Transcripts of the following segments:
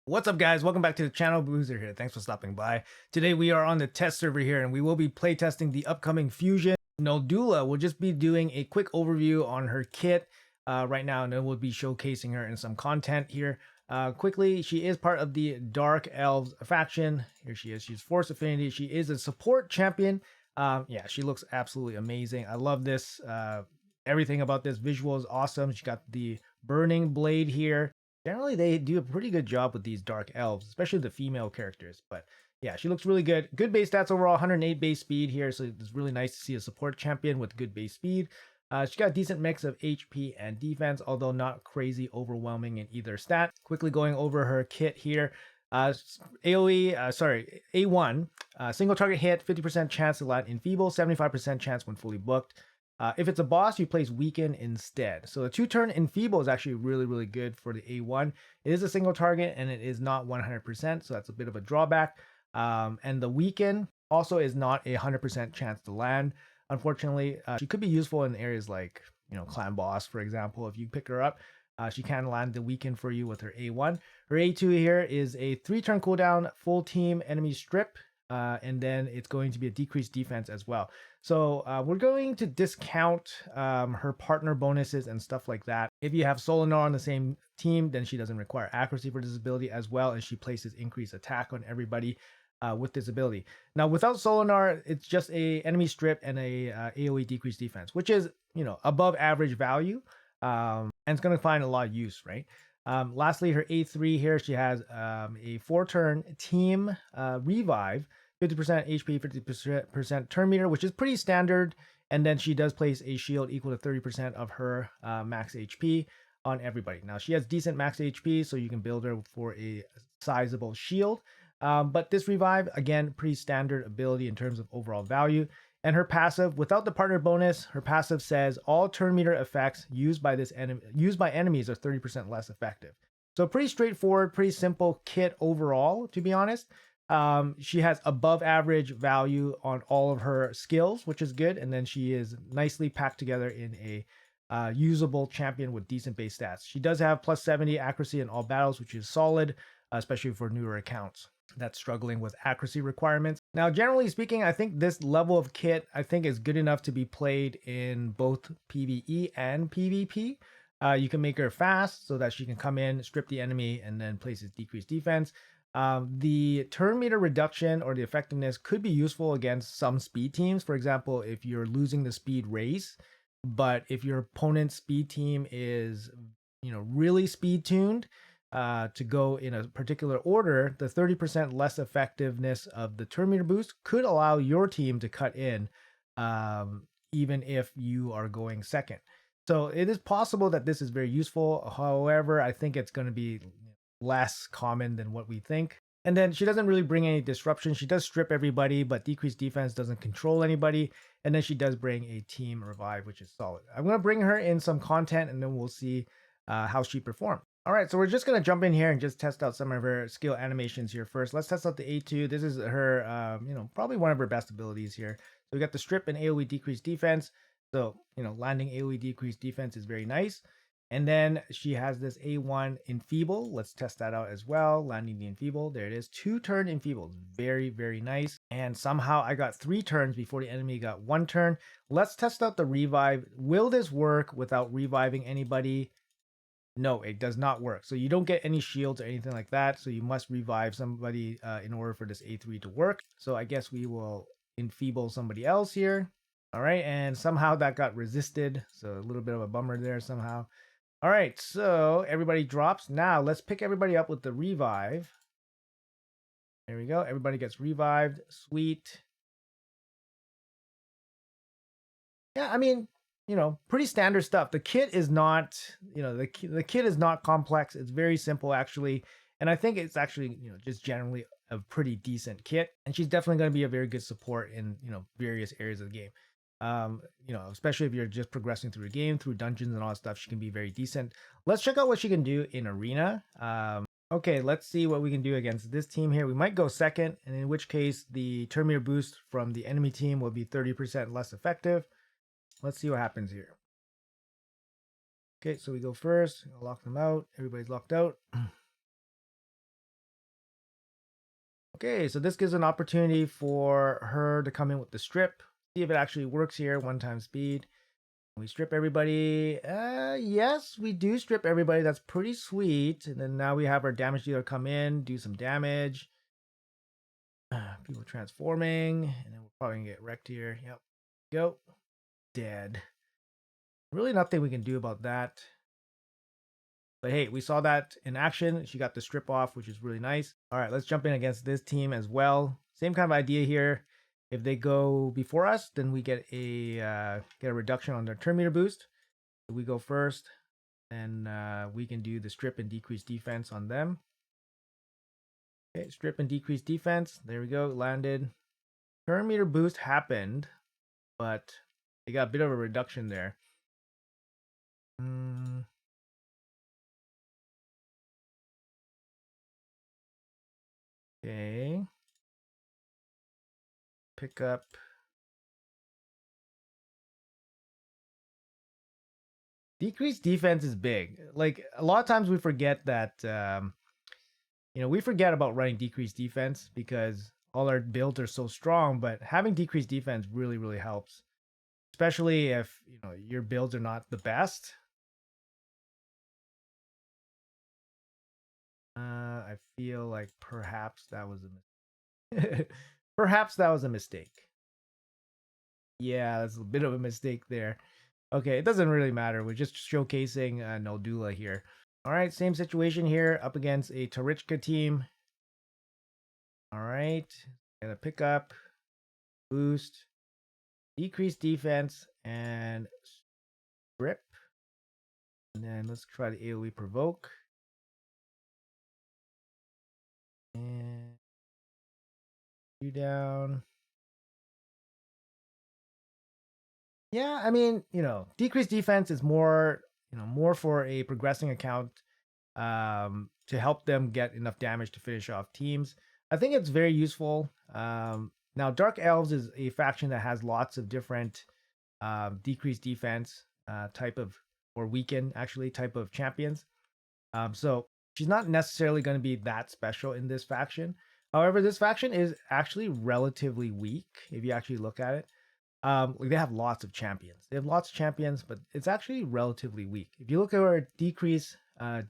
What's up, guys? Welcome back to the channel. Boozer here. Thanks for stopping by. Today we are on the test server here, and we will be playtesting the upcoming fusion. Noldua will just be doing a quick overview on her kit right now, and then we'll be showcasing her in some content here. Quickly, she is part of the Dark Elves faction. Here she is. She's Force Affinity. She is a support champion. Yeah, she looks absolutely amazing. I love this. Everything about this visual is awesome. She got the burning blade here. Generally, they do a pretty good job with these dark elves, especially the female characters. But yeah, she looks really good. Good base stats overall, 108 base speed here. So it's really nice to see a support champion with good base speed. She got a decent mix of HP and defense, although not crazy overwhelming in either stat. Quickly going over her kit here. A1, single target hit, 50% chance to land enfeeble, 75% chance when fully booked. If it's a boss, you place Weaken instead. So the 2-turn Enfeeble is actually really, really good for the A1. It is a single target and it is not 100%, so that's a bit of a drawback. And the Weaken also is not a 100% chance to land. Unfortunately, she could be useful in areas like, Clan Boss, for example. If you pick her up, she can land the Weaken for you with her A1. Her A2 here is a 3-turn cooldown, full team enemy strip. And then it's going to be a decreased defense as well. So we're going to discount her partner bonuses and stuff like that. If you have Solinar on the same team, then she doesn't require accuracy for this ability as well, and she places increased attack on everybody with this ability. Now, without Solinar, it's just a enemy strip and a AoE decreased defense, which is above average value, and it's going to find a lot of use, right? Lastly, her A3 here, she has a 4-turn team revive, 50% HP, 50% turn meter, which is pretty standard. And then she does place a shield equal to 30% of her max HP on everybody. Now, she has decent max HP, so you can build her for a sizable shield. But this revive, again, pretty standard ability in terms of overall value. And her passive, without the partner bonus, her passive says all turn meter effects used by enemies are 30% less effective. So pretty straightforward, pretty simple kit overall, to be honest. She has above average value on all of her skills, which is good. And then she is nicely packed together in a usable champion with decent base stats. She does have plus 70 accuracy in all battles, which is solid, especially for newer accounts that's struggling with accuracy requirements. Now, generally speaking, I think this level of kit, is good enough to be played in both PvE and PvP. You can make her fast so that she can come in, strip the enemy, and then places decreased defense. The turn meter reduction or the effectiveness could be useful against some speed teams. For example, if you're losing the speed race, but if your opponent's speed team is, really speed tuned, to go in a particular order, the 30% less effectiveness of the turn meter boost could allow your team to cut in, even if you are going second. So it is possible that this is very useful. However, I think it's going to be less common than what we think. And then she doesn't really bring any disruption. She does strip everybody, but decreased defense doesn't control anybody. And then she does bring a team revive, which is solid. I'm going to bring her in some content, and then we'll see how she performs. All right, so we're just going to jump in here and just test out some of her skill animations here first. Let's test out the A2. This is her, probably one of her best abilities here. So we got the strip and AoE decreased defense. So, landing AoE decreased defense is very nice. And then she has this A1 Enfeeble. Let's test that out as well. Landing the Enfeeble. There it is. 2-turn Enfeeble. Very, very nice. And somehow I got 3 turns before the enemy got 1 turn. Let's test out the revive. Will this work without reviving anybody? No, it does not work. So you don't get any shields or anything like that. So you must revive somebody in order for this A3 to work. So I guess we will enfeeble somebody else here. All right, and somehow that got resisted. So a little bit of a bummer there somehow. All right, so everybody drops. Now let's pick everybody up with the revive. There we go. Everybody gets revived. Sweet. Yeah, pretty standard stuff. The kit is not, the kit is not complex. It's very simple, actually. And I think it's actually, just generally a pretty decent kit. And she's definitely going to be a very good support in, various areas of the game. Especially if you're just progressing through the game, through dungeons and all that stuff, she can be very decent. Let's check out what she can do in arena. Okay, let's see what we can do against this team here. We might go second, and in which case the turn meter boost from the enemy team will be 30% less effective. Let's see what happens here. Okay, so we go first. Lock them out. Everybody's locked out. Okay, so this gives an opportunity for her to come in with the strip. See if it actually works here. 1 time speed. We strip everybody. Yes, we do strip everybody. That's pretty sweet. And then now we have our damage dealer come in, do some damage. People transforming, and then we're probably gonna get wrecked here. Yep. Go. Dead. Really nothing we can do about that. But hey, we saw that in action. She got the strip off, which is really nice. All right, let's jump in against this team as well. Same kind of idea here. If they go before us, then we get a reduction on their turn meter boost. If we go first, and we can do the strip and decrease defense on them. Okay, strip and decrease defense. There we go. Landed. Turn meter boost happened, but they got a bit of a reduction there. Okay. Pick up. Decreased defense is big. Like a lot of times we forget that, we forget about running decreased defense because all our builds are so strong. But having decreased defense really, really helps, especially if your builds are not the best. I feel like perhaps that was perhaps that was a mistake. Yeah, that's a bit of a mistake there. Okay, it doesn't really matter. We're just showcasing Noldua here. All right, same situation here up against a Tarichka team. All right, gonna pick up, boost, decrease defense, and strip. And then let's try the AoE provoke. And you down. Yeah, I mean, decreased defense is more, more for a progressing account to help them get enough damage to finish off teams. I think it's very useful. Now, Dark Elves is a faction that has lots of different decreased defense type of, or weaken actually, type of champions. So she's not necessarily going to be that special in this faction. However, this faction is actually relatively weak if you actually look at it. Like they have lots of champions. They have lots of champions, but it's actually relatively weak. If you look at our decrease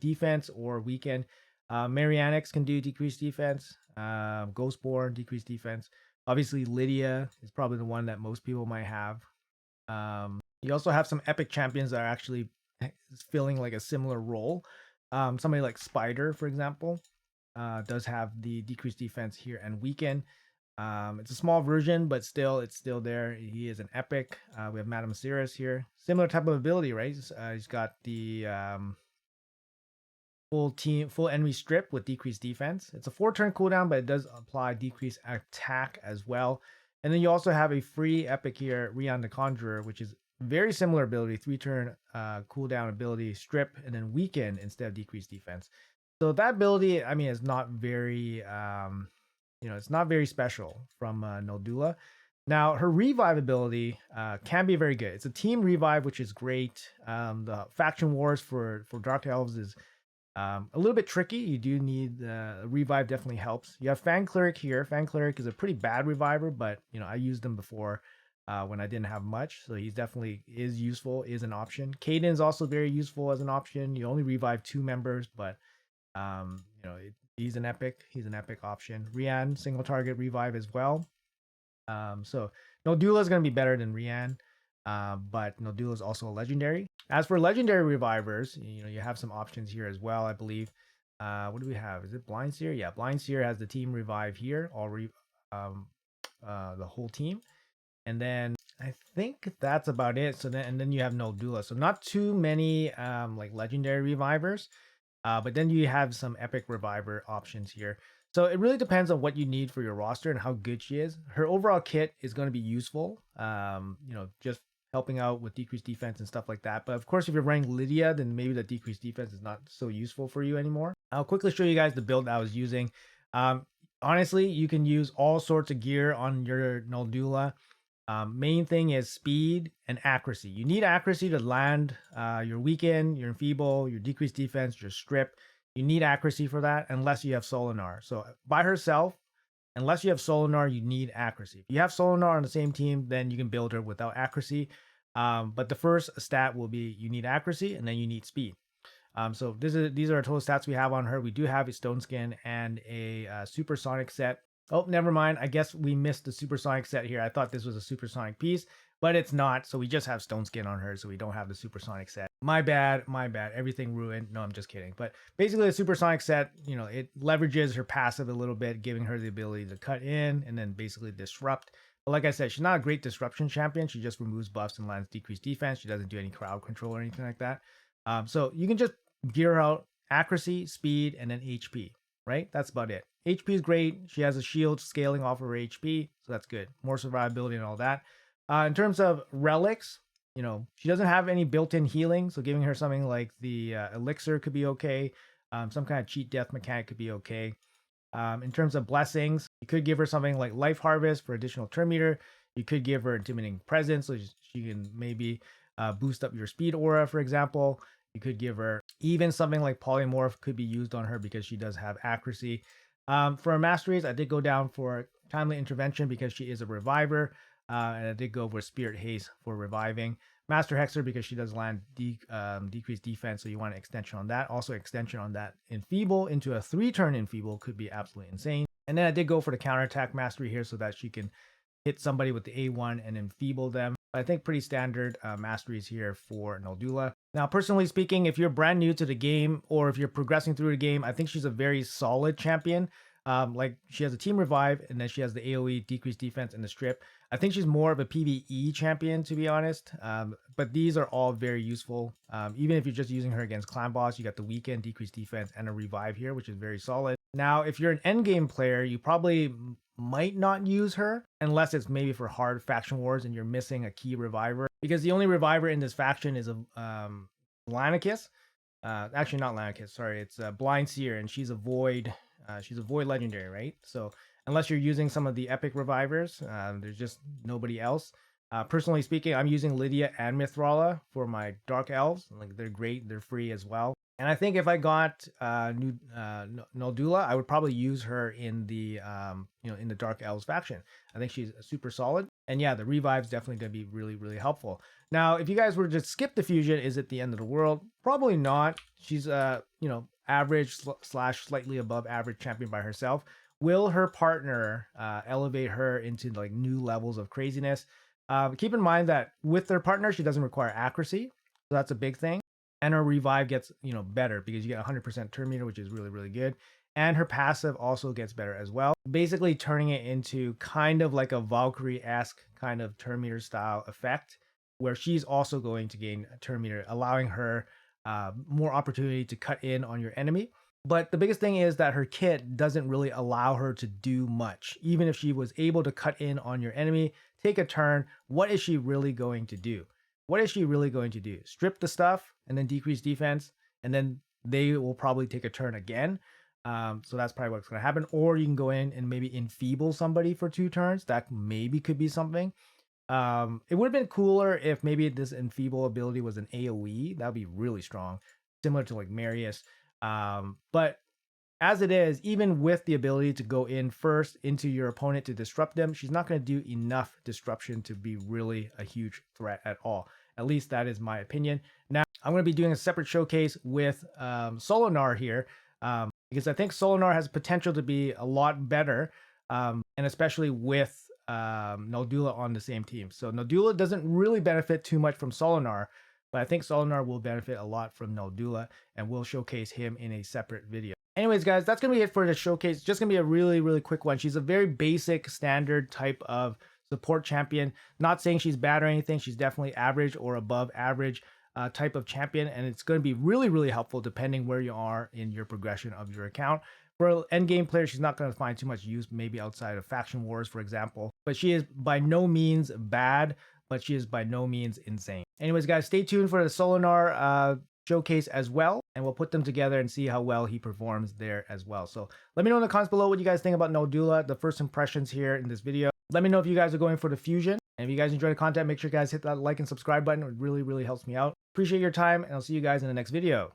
defense or weaken, Marianix can do decreased defense. Ghostborn decreased defense. Obviously, Lydia is probably the one that most people might have. You also have some epic champions that are actually filling like a similar role. Somebody like Spider, for example, does have the decreased defense here and weaken. It's a small version, but still, it's still there. He is an epic. We have Madame Cirrus here. Similar type of ability, right? He's got the full enemy strip with decreased defense. It's a 4-turn cooldown, but it does apply decreased attack as well. And then you also have a free epic here, Rian the Conjurer, which is very similar ability, 3-turn cooldown ability, strip, and then weaken instead of decreased defense. So that ability, I mean, is not very, it's not very special from Noldua. Now, her revive ability can be very good. It's a team revive, which is great. The faction wars for Dark Elves is a little bit tricky. You do need revive, definitely helps. You have Fan Cleric here. Fan Cleric is a pretty bad reviver, but I used him before when I didn't have much, so he's definitely is useful, is an option. Caden is also very useful as an option. You only revive 2 members, but he's an epic. He's an epic option. Rian, single target revive as well. So Noldula is going to be better than Rian, but Noldula is also a legendary. As for legendary revivers, you have some options here as well, I believe. What do we have? Is it Blind Seer? Yeah, Blind Seer has the team revive here, the whole team. And then I think that's about it. So then you have Noldula. So not too many like legendary revivers. But then you have some epic reviver options here. So it really depends on what you need for your roster and how good she is. Her overall kit is going to be useful, just helping out with decreased defense and stuff like that. But of course, if you're running Lydia, then maybe the decreased defense is not so useful for you anymore. I'll quickly show you guys the build I was using. Honestly, you can use all sorts of gear on your Noldula. Main thing is speed and accuracy. You need accuracy to land your weaken, your enfeeble, your decreased defense, your strip. You need accuracy for that unless you have Solinar. So by herself, Unless you have Solinar, you need accuracy. If you have Solinar on the same team, then you can build her without accuracy. But the first stat will be you need accuracy, and then you need speed. So these are our total stats we have on her. We do have a stone skin and a supersonic set. Oh, never mind. I guess we missed the supersonic set here. I thought this was a supersonic piece, but it's not. So we just have stone skin on her, so we don't have the supersonic set. My bad, my bad. Everything ruined. No, I'm just kidding. But basically, the supersonic set, you know, it leverages her passive a little bit, giving her the ability to cut in and then basically disrupt. But like I said, she's not a great disruption champion. She just removes buffs and lands decreased defense. She doesn't do any crowd control or anything like that. So you can just gear out accuracy, speed, and then HP, right? That's about it. HP is great. She has a shield scaling off of her HP, so that's good. More survivability and all that. In terms of relics, you know, she doesn't have any built-in healing, so giving her something like the elixir could be okay. Some kind of cheat death mechanic could be okay. In terms of blessings, you could give her something like life harvest for additional turn meter. You could give her intimidating presence, so she can maybe boost up your speed aura, for example. You could give her even something like polymorph could be used on her because she does have accuracy. For her masteries, I did go down for timely intervention because she is a reviver. And I did go with spirit haste for reviving. Master hexer because she does land decreased defense, so you want an extension on that. Also extension on that enfeeble into a 3-turn enfeeble could be absolutely insane. And then I did go for the counterattack mastery here so that she can hit somebody with the A1 and enfeeble them. I think pretty standard masteries here for Noldua. Now, personally speaking, if you're brand new to the game or if you're progressing through the game, I think she's a very solid champion. Like she has a team revive and then she has the AoE decreased defense and the strip. I think she's more of a PvE champion, to be honest. But these are all very useful. Even if you're just using her against clan boss, you got the weekend decreased defense and a revive here, which is very solid. Now, if you're an endgame player, you probably might not use her unless it's maybe for hard faction wars and you're missing a key reviver, because the only reviver in this faction is a Lanicus. Actually not Lanicus, sorry, it's Blind Seer, and she's a void legendary, right? So unless you're using some of the epic revivers, there's just nobody else. Personally speaking, I'm using Lydia and Mithrala for my Dark Elves. Like, they're great, they're free as well. And I think if I got Noldua, I would probably use her in the in the Dark Elves faction. I think she's super solid. And yeah, the revive's definitely going to be really, really helpful. Now, if you guys were to just skip the fusion, is it the end of the world? Probably not. She's average / slightly above average champion by herself. Will her partner elevate her into like new levels of craziness? Keep in mind that with their partner, she doesn't require accuracy, so that's a big thing. And her revive gets better because you get 100% turn meter, which is really, really good. And her passive also gets better as well, basically turning it into kind of like a Valkyrie-esque kind of turn meter style effect, where she's also going to gain turn meter, allowing her more opportunity to cut in on your enemy. But the biggest thing is that her kit doesn't really allow her to do much. Even if she was able to cut in on your enemy, take a turn, what is she really going to do? What is she really going to do? Strip the stuff and then decrease defense, and then they will probably take a turn again. So that's probably what's going to happen. Or you can go in and maybe enfeeble somebody for 2 turns. That maybe could be something. It would have been cooler if maybe this enfeeble ability was an AoE. That would be really strong, similar to like Marius. But as it is, even with the ability to go in first into your opponent to disrupt them, she's not going to do enough disruption to be really a huge threat at all. At least that is my opinion. Now, I'm going to be doing a separate showcase with Solinar here, because I think Solinar has potential to be a lot better, and especially with Noldua on the same team. So Noldua doesn't really benefit too much from Solinar, but I think Solinar will benefit a lot from Noldua, and we'll showcase him in a separate video. Anyways, guys, that's going to be it for the showcase. Just going to be a really, really quick one. She's a very basic, standard type of support champion. Not saying she's bad or anything. She's definitely average or above average type of champion, and it's going to be really, really helpful depending where you are in your progression of your account. For an endgame player, she's not going to find too much use, maybe outside of faction wars, for example. But she is by no means bad, but she is by no means insane. Anyways, guys, stay tuned for the Solinar showcase as well, and we'll put them together and see how well he performs there as well. So let me know in the comments below what you guys think about Noldua, the first impressions here in this video. Let me know if you guys are going for the fusion, and if you guys enjoy the content, make sure you guys hit that like and subscribe button. It really, really helps me out. Appreciate your time, and I'll see you guys in the next video.